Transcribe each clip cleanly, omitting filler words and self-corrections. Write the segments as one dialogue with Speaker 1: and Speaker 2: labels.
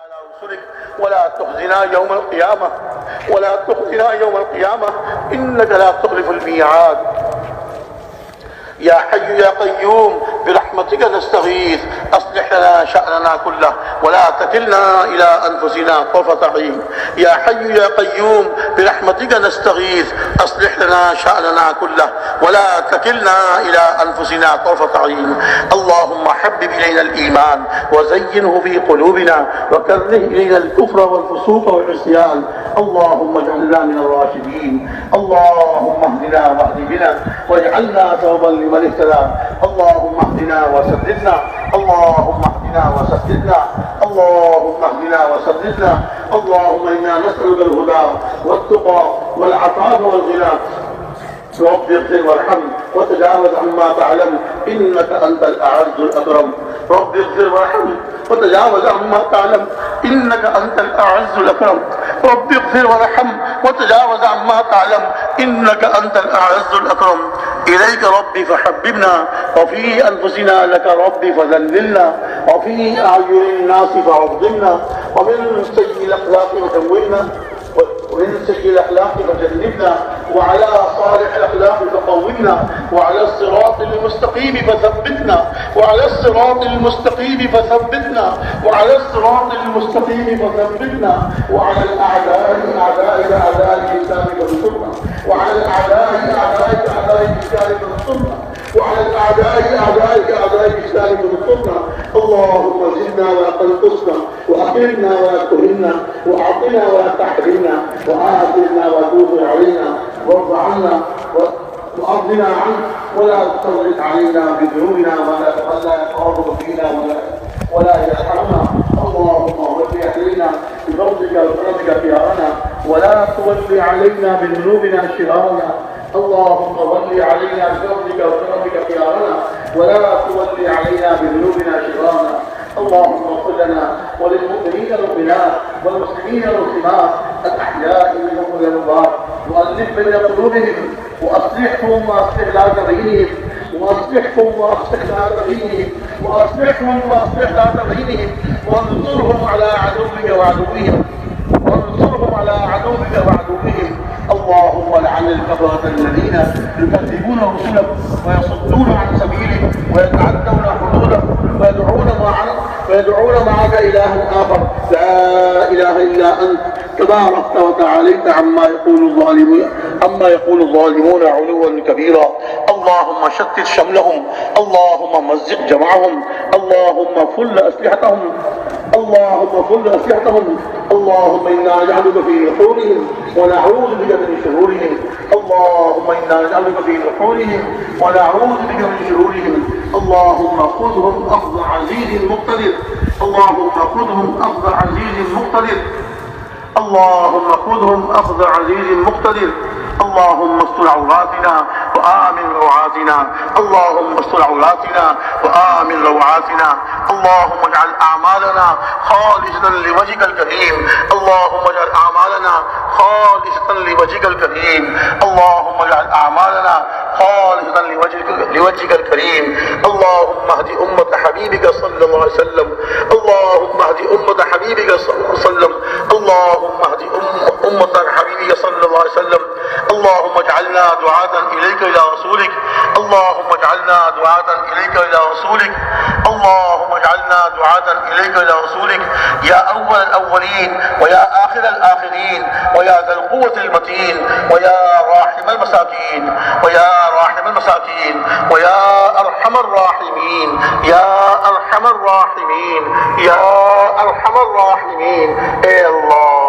Speaker 1: على رسلك ولا تخزنا يوم القيامة ولا تخزنا يوم القيامة إنك لا تخلف الميعاد. يا حي يا قيوم برحمتك نستغيث أصلح لنا شأننا كله ولا تكلنا إلى أنفسنا طرفة عين. يا حي يا قيوم برحمتك نستغيث أصلح لنا شأننا كله ولا تكلنا إلى أنفسنا طرفة عين. اللهم حبب إلينا الإيمان وزينه في قلوبنا وكره إلينا الكفر والفسوق والعصيان. اللهم اجعلنا من الراشدين. اللهم اهدنا واهد بنا واجعلنا سببا لمن اهتدى. اللهم اهدنا وسددنا. اللهم اهدنا وسددنا. اللهم اهدنا وسددنا. اللهم انا نسألك الهدى والتقى والعفاف والغنى. رب اغفر وارحم وتجاوز عما تعلم انك انت الاعز الاكرم. رب اغفر وارحم وتجاوز عما تعلم انك انت الاعز الاكرم. رب اغفر وارحم وتجاوز عما تعلم انك انت الاعز الاكرم. اليك ربي فحببنا وفي انفسنا لك ربي فذللنا وفي اعين الناس فعظمنا ومن سيء الاخلاق فكونا ومن سيء الاخلاق فجنبنا وعلى صالح الاخلاق فقومنا وعلى الصراط المستقيم فثبتنا وعلى الصراط المستقيم فثبتنا وعلى الصراط المستقيم فثبتنا وعلى الاعداء اعدائك اعداء الاسلام فانصرنا وعلى الاعداء اعدائك اعداء الاسلام فانصرنا وعلى الاعداء اعدائك اعداء الاسلام فانصرنا. اللهم زدنا ولا تنقصنا واكرمنا ولا تهنا واعطنا ولا تحرمنا واثرنا وتوب علينا وارض عنا وارضنا عنك ولا تسلط علينا بذنوبنا ولا يقرب فينا ولا يرحمنا. اللهم ول علينا بفضلك وكرمك خيارنا ولا تول علينا بذنوبنا شرارنا. اللهم ول علينا بفضلك وكرمك خيارنا ولا تول علينا بذنوبنا شرارنا. اللهم اغفر لنا وللمؤمنين والمؤمنات والمسلمين والمسلمات الاحياء منهم والاموات والف بين قلوبهم واصلحهم واصلح ذات بينهم واصلحهم واصلح ذات بينهم واصلحهم واصلح ذات بينهم وانصرهم على عدوك وعدوهم وانصرهم على عدوك وعدوهم. اللهم لعن الكفرة الذين يكذبون رسلك ويصدون عن سبيلك ويتعدون حدودك ويدعون معك إلها آخر لا إله إلا أنت تباركت وتعاليت عما يقول الظالمون علوا كبيرا. اللهم شتت شملهم. اللهم مزق جمعهم. اللهم فل أسلحتهم. اللهم إنا نجعلك في نحورهم ونعوذ بك من شرورهم. اللهم إنا نجعلك في نحورهم ونعوذ بك من شرورهم. اللهم خذهم أخذ عزيز مقتدر. اللهم خذهم أخذ عزيز مقتدر. اللهم خذهم أخذ عزيز مقتدر. اللهم استر عوراتنا وآمن روعاتنا. اللهم استر عوراتنا وآمن روعاتنا. اللهم اجعل أعمالنا خالصة لوجهك الكريم. اللهم اجعل أعمالنا خالصة لوجهك الكريم. اللهم اجعل أعمالنا خالصة لوجهك الكريم. اللهم اهد أمة حبيبك صلى الله عليه وسلم. اللهم اهد أمة حبيبك صلى الله عليه وسلم. اللهم اهد أمة حبيبك صلى الله عليه وسلم. اللهم اجعلنا دعاة إليك إلى رسولك. اللهم اجعلنا دعاة إليك إلى رسولك. اللهم اجعلنا دعاة إليك إلى رسولك يا أول الأولين ويا آخر الآخرين ويا ذا القوة المتين ويا راحم المساكين ويا راحم المساكين ويا أرحم الراحمين يا أرحم الراحمين يا أرحم الراحمين. اے اللہ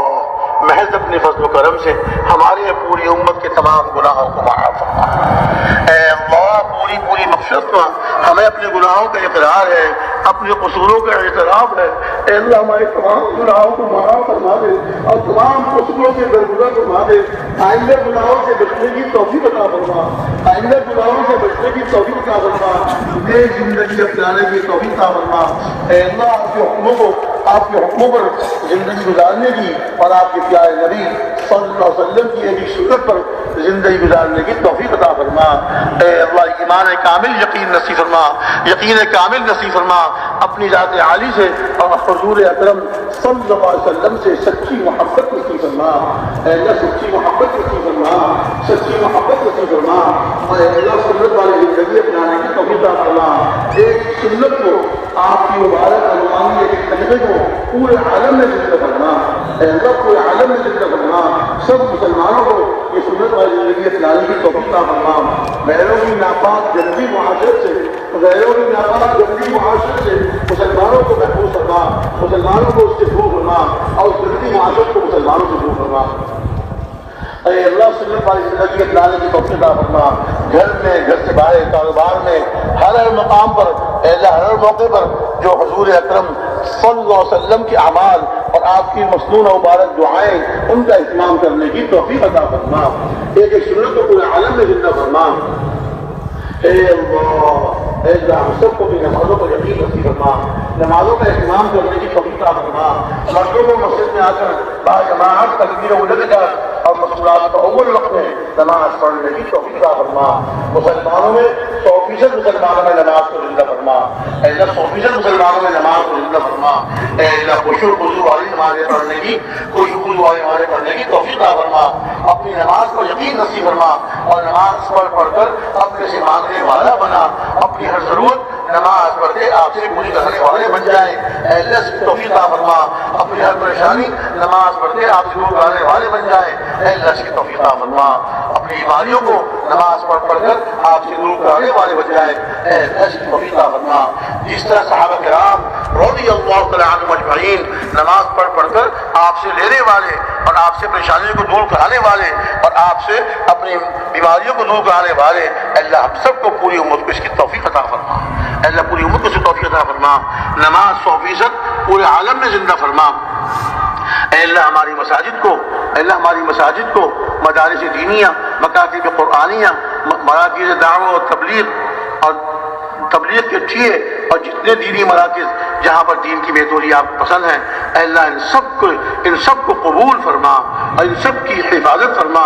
Speaker 1: محض اپنے فضل و کرم سے ہمارے پوری امت کے تمام گناہوں کو معاف فرما. اے اللہ پوری مغفرت فرما. ہمیں اپنے گناہوں کا اقرار ہے, اپنے قصوروں کا اعتراف ہے. اے اللہ ہمارے تمام گناہوں کو معاف فرما دے اور تمام قصوروں سے درگزر فرما دے. آئندہ گناہوں سے بچنے کی توفیق عطا فرما. آئندہ گناہوں سے بچنے کی توفیق عطا فرما. نئی زندگی اپنانے کی توفیق عطا فرما. اے اللہ آپ کے حکموں پر زندگی گزارنے کی اور آپ کے پیارے نبی صلی اللہ علیہ وسلم کی ایک سنت پر زندگی گزارنے کی توفیق عطا فرما۔ اے اللہ ایمان کامل یقین نصیب فرما، یقین کامل نصیب فرما، اپنی ذات عالی سے اور حضور اکرم صلی اللہ علیہ وسلم سے سچی محبت نصیب فرما۔ اے اللہ سچی محبت نصیب فرما، سچی محبت نصیب فرما، اور اے اللہ سنت والی زندگی اپنانے کی توفیق عطا فرما۔ ایک سنت کو آپ کی مبارک عنوانی ایک طریقے کو پورے عالم میں زندہ فرما۔ اے اللہ پورے عالم میں زندہ فرما، سب مسلمانوں کو یہ سنت والی زندگی اپنانے کی توفیق عطا فرما۔ غیروں کی ناپاک جنگی معاشرت سے، غیروں کی ناپاک جنگی معاشرت سے مسلمانوں کو محفوظ فرما، مسلمانوں کو اس سے دور فرما، اور اس جنگی معاشرت کو مسلمانوں سے دور فرما۔ اے اللہ سنت والی زندگی اپنانے کی توفیق عطا فرما۔ گھر میں، گھر سے باہر، کاروبار میں، ہر مقام پر، اے اللہ ہر موقع پر جو حضور اکرم صلی اللہ علیہ وسلم کے اعمال اور آپ کی مسنون و مبارک دعائیں ان کا اہتمام کرنے کی توفیق عطا فرما۔ ایک ایک سنت کو پورے عالم میں زندہ فرما۔ اے اللہ ہم سب کو بھی نمازوں پر یقین نصیب فرما، نمازوں کا اہتمام کرنے کی توفیق عطا فرما۔ مردوں کو مسجد میں آ کر باجماعت تکبیر و لگ کر اور مصروفات کا اول وقت میں نماز پڑھنے کی توفیق عطا فرما۔ مسلمانوں میں 100% مسلمانوں میں نماز کو زندہ فرما۔ اے اللہ 100% مسلمانوں میں نماز کو زندہ فرما۔ اے اللہ خشوع خضوع والی نمازیں پڑھنے کی، خشوع خضوع والی نمازیں پڑھنے کی توفیق عطا فرما۔ اپنی نماز کو یقین نصیب فرما اور نماز پڑھ کر اپنے سے مانگنے والا بنا، اپنی ہر ضرورت نماز پڑھتے آپ سے پوری کرنے والے بن جائیں۔ اے اللہ سے توفیق عطا فرما، اپنی ہر پریشانی نماز پڑھتے آپ سے دور کرنے والے بن جائیں۔ اے اللہ سے توفیق عطا فرما، اپنی بیماریوں کو نماز پڑھ کر آپ سے دور کرنے والے بن جائیں۔ اے اللہ سے توفیق عطا فرما، جس طرح صحابہ کرام رضی اللہ تعالی عنہم اجمعین نماز پڑھ کر آپ سے لینے والے اور آپ سے پریشانیوں کو دور کرانے والے اور آپ سے اپنی بیماریوں کو دور کرانے والے، اللہ ہم سب کو پوری امت کو اس کی توفیق عطا فرما۔ اللہ پوری امت کو اس کی توفیق عطا فرما۔ نماز 100% پورے عالم میں زندہ فرما۔ اے اللہ ہماری مساجد کو، اے اللہ ہماری مساجد کو مدارس دینیہ، مکاتب قرآنیہ، مراکز دعوت و تبلیغ کے اٹھیے اور جتنے دینی مراکز جہاں پر دین کی بہتوری آپ پسند ہیں، اے اللہ ان سب کو قبول فرما اور ان سب کی حفاظت فرما،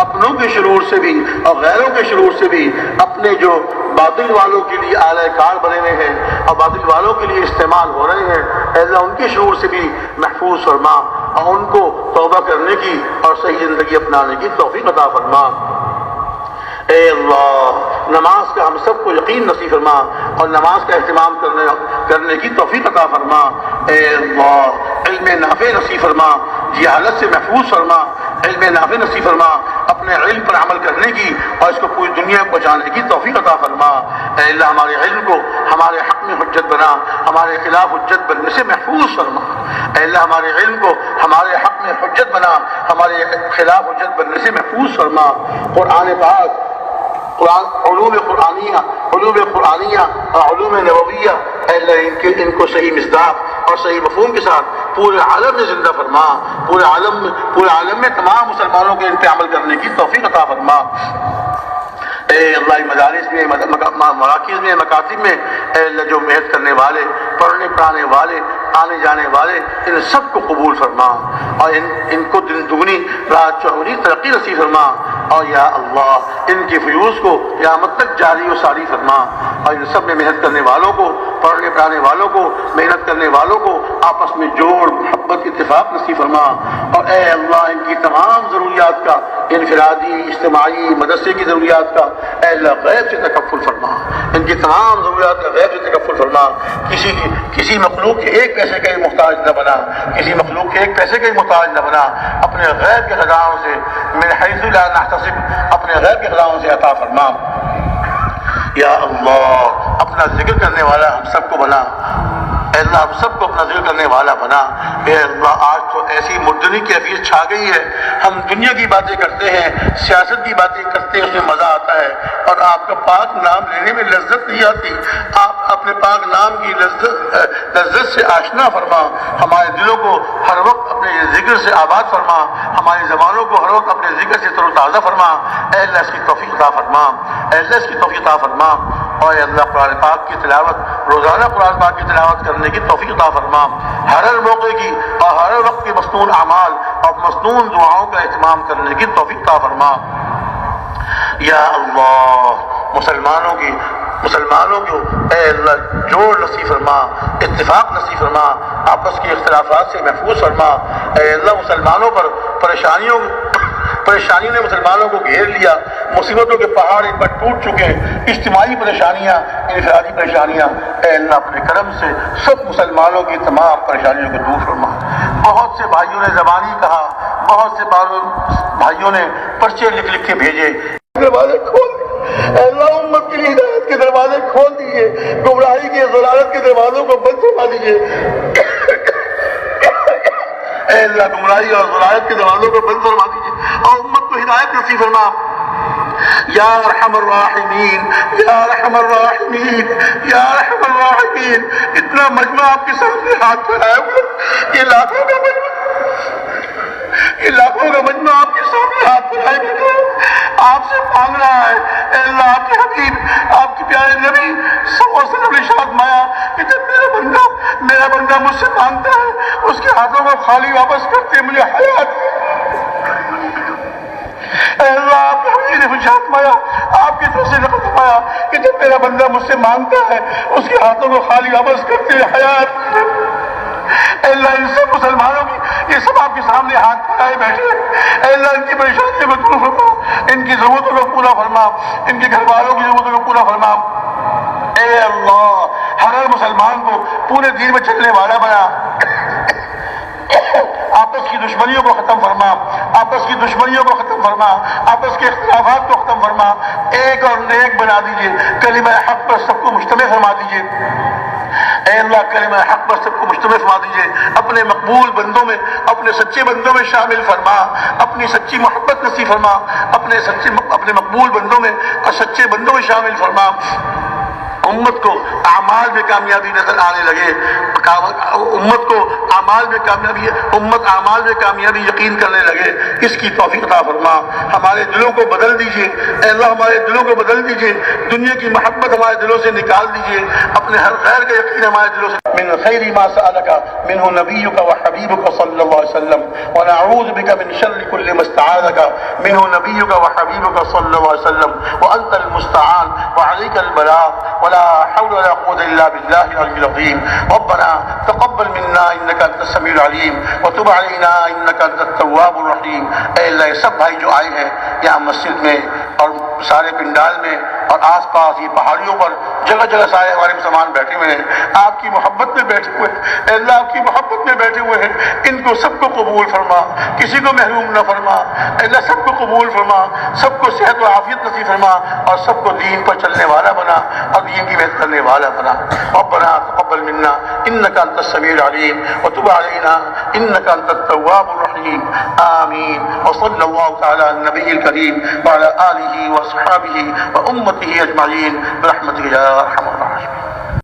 Speaker 1: اپنوں کے شرور سے بھی اور غیروں کے شرور سے بھی، اپنے جو باطل والوں کے لیے اعلی کار بنے ہوئے ہیں اور باطل والوں کے لیے استعمال ہو رہے ہیں، اے اللہ ان کے شرور سے بھی محفوظ فرما اور ان کو توبہ کرنے کی اور صحیح زندگی اپنانے کی توفیق عطا فرما۔ اے اللہ نماز کا ہم سب کو یقین نصیب فرما اور نماز کا اہتمام کرنے کی توفیق عطا فرما۔ اے اللہ علم نافع نصیب فرما، جہالت سے محفوظ فرما، علم نافع نصیب فرما، اپنے علم پر عمل کرنے کی اور اس کو پوری دنیا کو پہنچانے کی توفیق عطا فرما۔ اے اللہ ہمارے علم کو ہمارے حق میں حجت بنا، ہمارے خلاف حجت بننے سے محفوظ فرما۔ اے اللہ ہمارے علم کو ہمارے حق میں حجت بنا، ہمارے خلاف حجت بننے سے محفوظ فرما۔ قرآن پاک، علوم قرآنیہ اور علوم نبویہ، اے اللہ ان کو صحیح مصداق اور صحیح مفہوم کے ساتھ پورے عالم میں زندہ فرما، پورے عالم میں تمام مسلمانوں کے ان پہ عمل کرنے کی توفیق عطا فرما۔ اے اللہ مدارس میں، مراکز میں، مکاتب میں، اے اللہ جو محنت کرنے والے، پڑھنے پڑھانے والے، آنے جانے والے، ان سب کو قبول فرما اور ان کو دن دگنی رات چوگنی ترقی نصیب فرما، اور یا اللہ ان کی فیوز کو قیامت تک جاری و ساری فرما، اور ان سب میں محنت کرنے والوں کو، پڑھنے پڑھانے والوں کو، محنت کرنے والوں کو آپس میں جوڑ محبت اتفاق نصیب فرما، اور اے اللہ ان کی تمام ضروریات کا، انفرادی، اجتماعی، مدرسے کی ضروریات کا اے اللہ غیب سے تکفل فرما، ان کی تمام ضروریات کا غیب سے تکفل فرما۔ کسی مخلوق کے ایک پیسے کا ہی محتاج نہ بنا، کسی مخلوق کے ایک پیسے کا ہی محتاج نہ بنا، اپنے غیب کے خزانوں سے، من حیث لا نحتسب، اپنے غیب کے خزانوں سے عطا فرما۔ یا اللہ اپنا ذکر کرنے والا ہم سب کو بنا، اے اللہ ہم سب کو اپنا ذکر کرنے والا بنا۔ اے اللہ آج تو ایسی مردنی کیفیت چھا گئی ہے، ہم دنیا کی باتیں کرتے ہیں، سیاست کی باتیں کرتے ہیں، اس میں مزہ آتا ہے، اور آپ کا پاک نام لینے میں لذت نہیں آتی۔ آپ اپنے پاک نام کی لذت سے آشنا فرما، ہمارے دلوں کو ہر وقت اپنے ذکر سے آباد فرما، ہماری زبانوں کو ہر وقت اپنے ذکر سے تر و تازہ فرما۔ اے اللہ اس کی توفیق عطا فرما، اے اللہ اس کی توفیق عطا فرما، اور اے اللہ قرآن پاک کی تلاوت، روزانہ قرآن پاک کی تلاوت کرنے کی توفیق عطا فرما، ہر موقع کی اور ہر وقت کی مسنون اعمال اور مسنون دعاؤں کا اہتمام کرنے کی توفیق عطا فرما۔ یا اللہ مسلمانوں کو اے اللہ جوڑ نصیب فرما، اتفاق نصیب فرما، آپس کے اختلافات سے محفوظ فرما۔ اے اللہ مسلمانوں پر پریشانیوں نے مسلمانوں کو گھیر لیا، مصیبتوں کے پہاڑ ان پر ٹوٹ چکے ہیں، اجتماعی پریشانیاں، انفرادی پریشانیاں، اے اللہ اپنے کرم سے سب مسلمانوں کی تمام پریشانیوں کو دور فرما۔ بہت سے بھائیوں نے زبانی کہا، بہت سے بھائیوں نے پرچے لکھ کے بھیجے، دروازے کھول اے اللہ امت کے لیے ہدایت کے دروازے کھول دیجیے، گمراہی کے ضلالت کے دروازوں کو بند فرما دیجیے۔ اے اللہ گمراہی اور ضلالت کے دروازوں کو بند فرما دیجیے اور امت کو ہدایت نصیب فرما۔ یا ارحم الراحمین، یا ارحم الراحمین، یا ارحم الراحمین۔ اتنا مجمع آپ کے سامنے ہاتھ پھیلائے ہوئے، یہ لاکھوں کا مجمع آپ کے سامنے ہاتھ پھیلائے بیٹھے آپ سے مانگ رہا ہے۔ اے اللہ آپ کے حبیب، آپ کے پیارے نبی صلی اللہ علیہ وسلم نے ارشاد فرمایا کہ جب میرا بندہ مجھ سے مانگتا ہے، اس کے ہاتھوں کو خالی واپس کرتے مجھے حیات ہے۔ اے اللہ آپ کے حبیب نے ارشاد فرمایا، آپ کی طرف سے نقل فرمایا کہ جب میرا بندہ مجھ سے مانگتا ہے، اس کے ہاتھوں کو خالی واپس کرتے حیات ہے۔ اے اللہ ان سب مسلمانوں کی، یہ سب آپ کے سامنے ہاتھ پھیلائے بیٹھے، اے اللہ ان کی پریشانیوں کو دور فرما، ان کی ضرورتوں کو پورا فرما، ان کے گھر والوں کی ضرورتوں کو پورا فرما۔ اے اللہ ہر مسلمان کو پورے دین میں چلنے والا بنا، آپس کی دشمنیوں کو ختم فرما، آپس کی دشمنیوں کو ختم فرما، آپس کے اختلافات کو ختم فرما، ایک اور نیک بنا دیجیے، کلمہ حق پر سب کو مجتمع فرما دیجیے۔ اے اللہ کلمہ حق پر سب کو مجتمع فرما دیجیے، اپنے مقبول بندوں میں، اپنے سچے بندوں میں شامل فرما، اپنی سچی محبت نصیب فرما، اپنے مقبول بندوں میں اور سچے بندوں میں شامل فرما۔ امت کو اعمال میں کامیابی نظر آنے لگے، امت اعمال میں کامیابی یقین کرنے لگے، اس کی توفیق عطا فرما۔ ہمارے دلوں کو بدل دیجیے، اے اللہ ہمارے دلوں کو بدل دیجیے، دنیا کی محبت ہمارے دلوں سے نکال دیجیے، اپنے ہر خیر کا یقین ہمارے دلوں سے۔ من خیر ما سألك منه نبيك وحبيبك صلى الله عليه وسلم ونعوذ بك من شر كل ما استعاذك منه نبيك وحبيبك صلى الله عليه وسلم وأنت المستعان وعليك البلاغ ولا حول ولا قوة إلا بالله العلي العظيم۔ ربنا تقبل منا إنك أنت السميع العليم وتب علينا إنك أنت التواب الرحيم۔ اے اللہ یہ سب بھائی جو آئے ہیں یہاں مسجد میں اور سارے پنڈال میں اور آس پاس یہ پہاڑیوں پر جگہ جگہ سارے ہمارے مسلمان بیٹھے ہوئے ہیں، آپ کی محبت میں بیٹھے ہوئے ہیں، اے اللہ آپ کی محبت میں بیٹھے ہوئے ہیں، ان کو سب کو قبول فرما، کسی کو محروم نہ فرما، اے اللہ سب کو قبول فرما، سب کو صحت و عافیت نصیب فرما اور سب کو دین پر چلنے والا بنا اور دین کی محنت کرنے والا بنا۔ ربنا تقبل منا انك انت السميع العليم وتب علينا انك انت التواب الرحيم، آمين۔ وصلى الله تعالى على النبي الكريم وعلى آله وأصحابه وأمته أجمعين برحمتك يا أرحم الراحمين۔